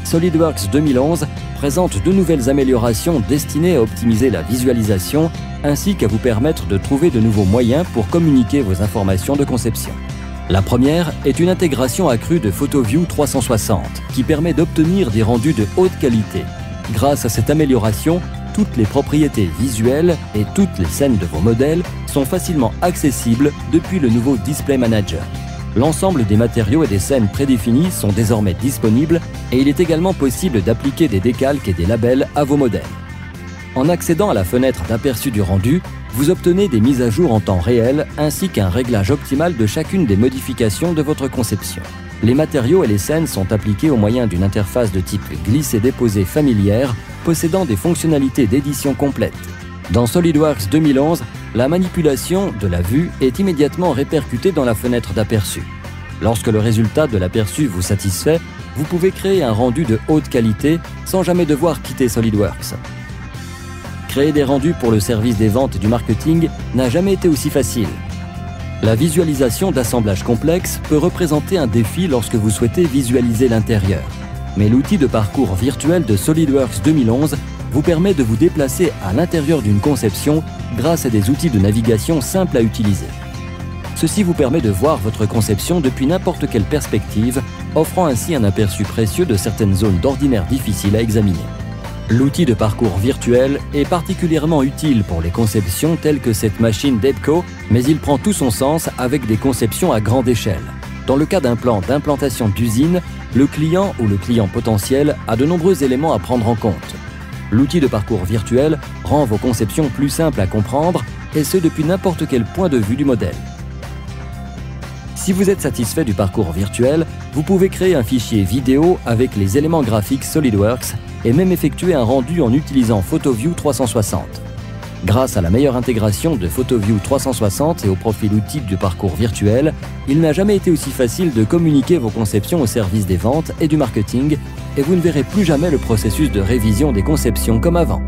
SolidWorks 2011 présente de nouvelles améliorations destinées à optimiser la visualisation ainsi qu'à vous permettre de trouver de nouveaux moyens pour communiquer vos informations de conception. La première est une intégration accrue de PhotoView 360 qui permet d'obtenir des rendus de haute qualité. Grâce à cette amélioration, toutes les propriétés visuelles et toutes les scènes de vos modèles sont facilement accessibles depuis le nouveau Display Manager. L'ensemble des matériaux et des scènes prédéfinis sont désormais disponibles et il est également possible d'appliquer des décalques et des labels à vos modèles. En accédant à la fenêtre d'aperçu du rendu, vous obtenez des mises à jour en temps réel ainsi qu'un réglage optimal de chacune des modifications de votre conception. Les matériaux et les scènes sont appliqués au moyen d'une interface de type glisser-déposer familière possédant des fonctionnalités d'édition complète. Dans SolidWorks 2011, la manipulation de la vue est immédiatement répercutée dans la fenêtre d'aperçu. Lorsque le résultat de l'aperçu vous satisfait, vous pouvez créer un rendu de haute qualité sans jamais devoir quitter SolidWorks. Créer des rendus pour le service des ventes et du marketing n'a jamais été aussi facile. La visualisation d'assemblage complexe peut représenter un défi lorsque vous souhaitez visualiser l'intérieur. Mais l'outil de parcours virtuel de SolidWorks 2011 vous permet de vous déplacer à l'intérieur d'une conception grâce à des outils de navigation simples à utiliser. Ceci vous permet de voir votre conception depuis n'importe quelle perspective, offrant ainsi un aperçu précieux de certaines zones d'ordinaire difficiles à examiner. L'outil de parcours virtuel est particulièrement utile pour les conceptions telles que cette machine Debco, mais il prend tout son sens avec des conceptions à grande échelle. Dans le cas d'un plan d'implantation d'usine, le client ou le client potentiel a de nombreux éléments à prendre en compte. L'outil de parcours virtuel rend vos conceptions plus simples à comprendre, et ce depuis n'importe quel point de vue du modèle. Si vous êtes satisfait du parcours virtuel, vous pouvez créer un fichier vidéo avec les éléments graphiques SolidWorks et même effectuer un rendu en utilisant PhotoView 360. Grâce à la meilleure intégration de PhotoView 360 et au profil outil du parcours virtuel, il n'a jamais été aussi facile de communiquer vos conceptions au service des ventes et du marketing, et vous ne verrez plus jamais le processus de révision des conceptions comme avant.